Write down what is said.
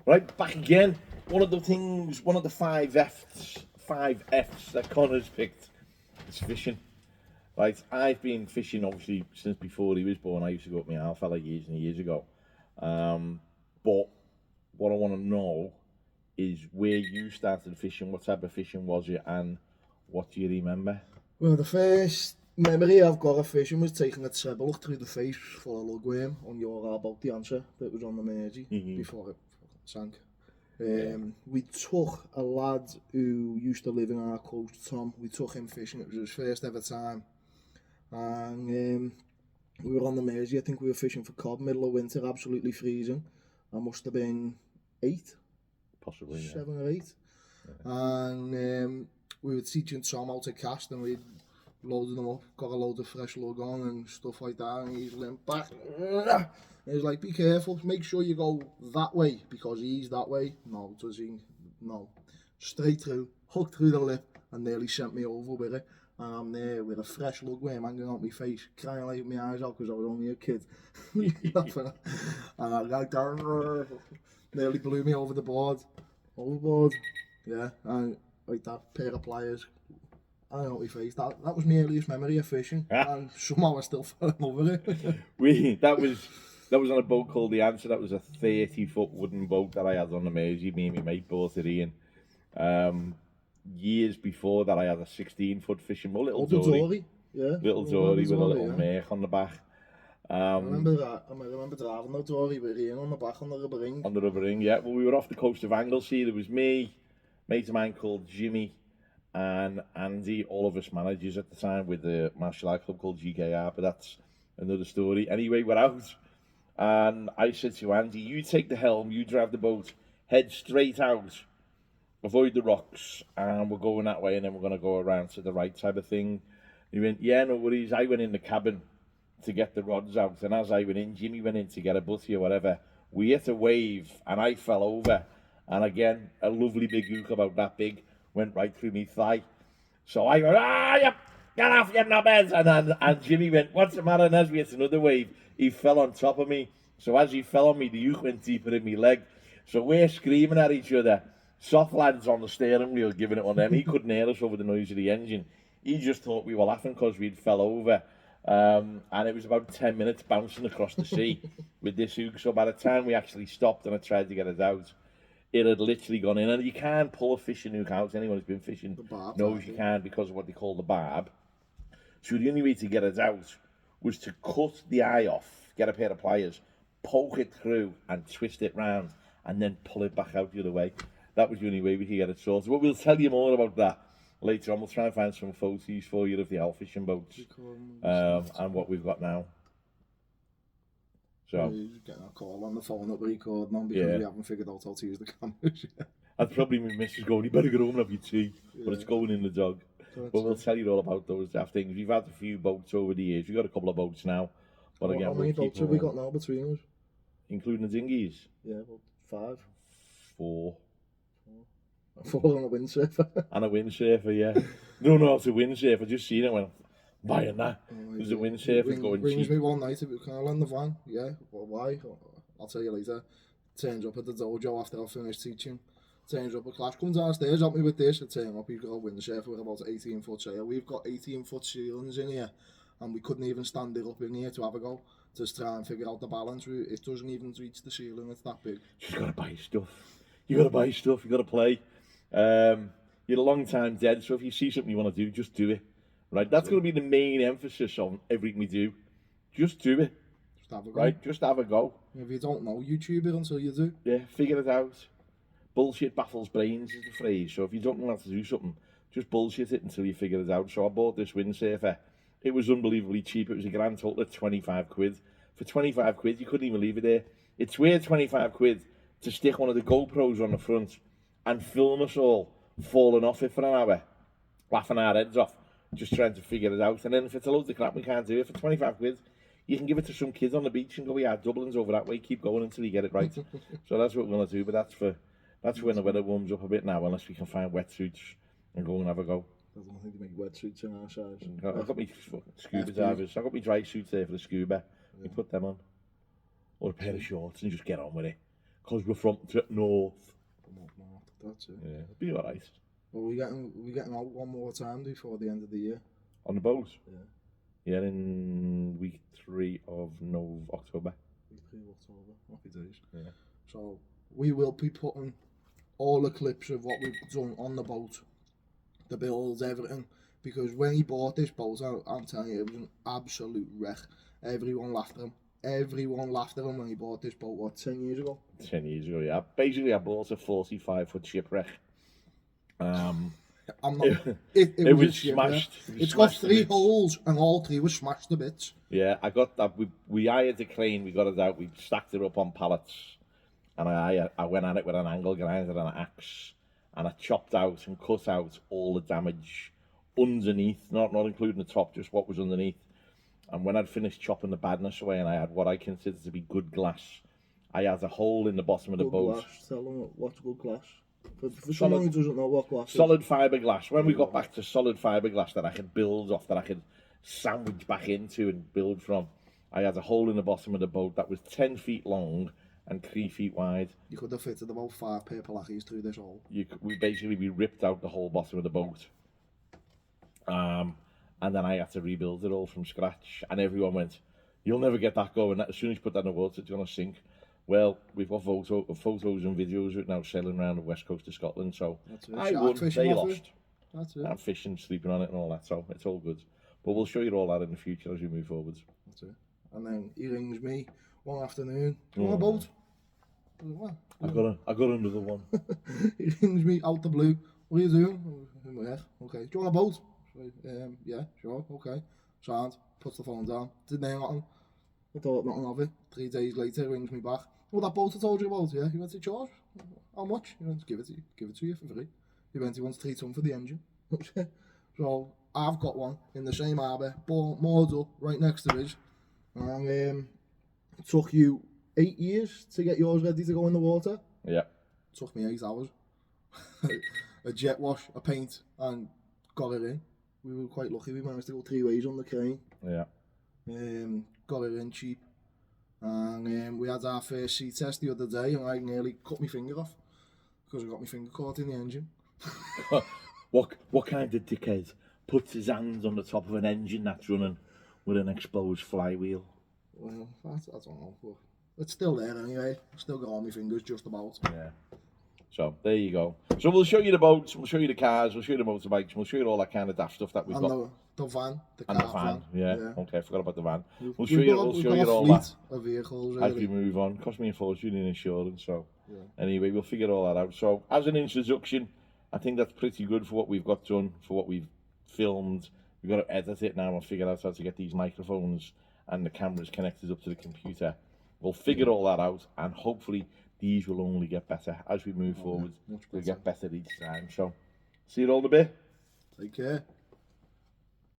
Right, back again. One of the five F's that Connor's picked is fishing. Right, I've been fishing obviously since before he was born. I used to go up my Alfella years and years ago. But what I want to know is where you started fishing, what type of fishing was it, and what do you remember? Well, the first memory I've got of fishing was taking a treble through the face for a lugworm on your boat, the answer that was on the Mersey before it sank. We took a lad who used to live in our coast, Tom. We took him fishing. It was his first ever time. And we were on the Mersey. I think we were fishing for cod, middle of winter, absolutely freezing. I must have been 8. Possibly, 7 or 8. Yeah. And we were teaching Tom how to cast, and we loaded them up, got a load of fresh lug on and stuff like that, and he's limped back. And he's like, be careful, make sure you go that way, because he's that way. No, does he? No. Straight through, hooked through the lip, and nearly sent me over with it. And I'm there with a fresh lugworm hanging out my face, crying like my eyes out because I was only a kid. And I got down, nearly blew me over the board. Overboard, yeah, and like that pair of pliers, I know my face. That was my earliest memory of fishing, and somehow I still fell in love with it. That was on a boat called the Answer. That was a 30-foot wooden boat that I had on the Mersey. Me and my mate bought it in. Years before that, I had a 16-foot fishing boat, little dory. Yeah, little dory with a little mech on the back. I remember that. I remember driving the dory with Ian on the back on the rubber ring. On the rubber ring, yeah. Well, we were off the coast of Anglesey. There was me, mate of mine called Jimmy, and Andy, all of us managers at the time with the martial art club called GKR, but that's another story. Anyway, we're out, and I said to Andy, you take the helm, you drive the boat, head straight out, avoid the rocks, and we're going that way, and then we're going to go around to the right type of thing. He went, yeah, no worries. I went in the cabin to get the rods out, and as I went in, Jimmy went in to get a butty or whatever. We hit a wave, and I fell over, and again, a lovely big hook about that big went right through me thigh. So I went, you get off your knobheads, and Jimmy went, what's the matter? And as we hit another wave, he fell on top of me. So as he fell on me, the hook went deeper in my leg. So we're screaming at each other. Soft lads on the steering wheel giving it on them. He couldn't hear us over the noise of the engine. He just thought we were laughing because we'd fell over. And it was about 10 minutes bouncing across the sea with this hook. So by the time we actually stopped and I tried to get it out, it had literally gone in. And you can't pull a fishing hook out. Anyone who's been fishing knows you can't because of what they call the barb. So the only way to get it out was to cut the eye off, get a pair of pliers, poke it through and twist it round and then pull it back out the other way. That was the only way we could get it sorted. But we'll tell you more about that later on. We'll try and find some photos for you of the owl fishing boats and what we've got now. So getting a call on the phone that we're recording on because we haven't figured out how to use the cameras yet. I'd probably my missus going, you better get home and have your tea, but it's going in the dog. But we'll tell you all about those daft things. We've had a few boats over the years. We've got a couple of boats now. But again, how many boats have we got now between us? Including the dinghies? Yeah, about 5. 4. 4 and a windsurfer. And a windsurfer, yeah. No, it's a windsurfer. I just seen it when buying that. There's a windsurfer going brings cheap. me one night, can I lend the van? Yeah, well, why? I'll tell you later. Turns up at the dojo after I finished teaching. Turns up a class, comes downstairs, help me with this. I turn up, he's got a windsurfer with about 18-foot sail. We've got 18-foot ceilings in here, and we couldn't even stand it up in here to have a go. Just try and figure out the balance. It doesn't even reach the ceiling, it's that big. You just got to buy stuff. You got to buy stuff, you got to play. You're a long time dead, so if you see something you want to do, just do it. Right? That's going to be the main emphasis on everything we do. Just do it. Just have a go. Right? Just have a go. If you don't know, YouTube it until you do. Yeah, figure it out. Bullshit baffles brains is the phrase. So if you don't know how to do something, just bullshit it until you figure it out. So I bought this windsurfer. It was unbelievably cheap. It was a grand total of 25 quid. For 25 quid, you couldn't even leave it there. It's worth 25 quid to stick one of the GoPros on the front and film us all falling off it for an hour, laughing our heads off, just trying to figure it out. And then if it's a load of crap, we can't do it. For 25 quid, you can give it to some kids on the beach and go, yeah, Dublin's over that way, keep going until you get it right. So that's what we're going to do, but that's when the weather warms up a bit now, unless we can find wetsuits and go and have a go. I don't think they make wetsuits in our size. I've got my scuba divers. I've got my dry suits there for the scuba. You put them on. Or a pair of shorts and just get on with it. because we're from north. That's it. Yeah, it'll be alright. Well, we getting out one more time before the end of the year. On the boat? Yeah. Yeah, in week 3 of October. Week 3 of October. Happy days. Yeah. So we will be putting all the clips of what we've done on the boat, the builds, everything. Because when he bought this boat, I'm telling you, it was an absolute wreck. Everyone laughed at him. Everyone laughed at him when he bought this boat, what, 10 years ago? 10 years ago, yeah. Basically, I bought a 45-foot shipwreck. I'm not. It was shipwreck. smashed. It's got 3 holes, and all 3 were smashed to bits. Yeah, I got that. We hired the crane, we got it out, we stacked it up on pallets, and I went at it with an angle grinder and an axe, and I chopped out and cut out all the damage underneath, not including the top, just what was underneath. And when I'd finished chopping the badness away and I had what I consider to be good glass, I had a hole in the bottom of the boat. Glass. Tell them what's good glass. For someone who doesn't know what glass solid fiberglass. When we got back to solid fiberglass that I could build off, that I could sandwich back into and build from, I had a hole in the bottom of the boat that was 10 feet long and 3 feet wide. You could have fitted about 5 paper lackeys through this hole. We ripped out the whole bottom of the boat. And then I had to rebuild it all from scratch. And everyone went, "You'll never get that going. As soon as you put that in the water, it's going to sink." Well, we've got photos and videos right now sailing around the west coast of Scotland. So I won, they lost. That's it. I'm fishing, sleeping on it and all that. So it's all good. But we'll show you all that in the future as we move forwards. That's it. And then he rings me one afternoon. Do you want a boat? Well, I got another one. he rings me out the blue. What are you doing? Yeah, okay. Do you want a boat? Yeah, sure, okay. Sound, puts the phone down. Didn't hang on. I thought nothing of it. 3 days later, he rings me back. Oh, that boat I told you about, yeah? He went to charge. How much? He went, give it to you for free. He wants 3 ton for the engine. So I've got one in the same harbour, moored up right next to his. And it took you 8 years to get yours ready to go in the water. Yeah. It took me 8 hours. A jet wash, a paint, and got it in. We were quite lucky. We managed to go 3 ways on the crane. Yeah. Got it in cheap. And we had our first sea test the other day, and I nearly cut my finger off because I got my finger caught in the engine. What kind of dickhead puts his hands on the top of an engine that's running with an exposed flywheel? Well, I don't know. But it's still there anyway. I've still got all my fingers just about. Yeah. So there you go. So we'll show you the boats, we'll show you the cars, we'll show you the motorbikes, we'll show you all that kind of daft stuff that we've and got. The van, the car and the van. Yeah. Okay, I forgot about the van. We'll show you all that of vehicles, really. as we move on. Cost me a fortune in insurance, so anyway, we'll figure all that out. So as an introduction, I think that's pretty good for what we've got done, for what we've filmed. We've got to edit it now and figure out how to get these microphones and the cameras connected up to the computer. We'll figure all that out, and hopefully these will only get better as we move forward. We'll get better each time. So see you all in a bit. Take care.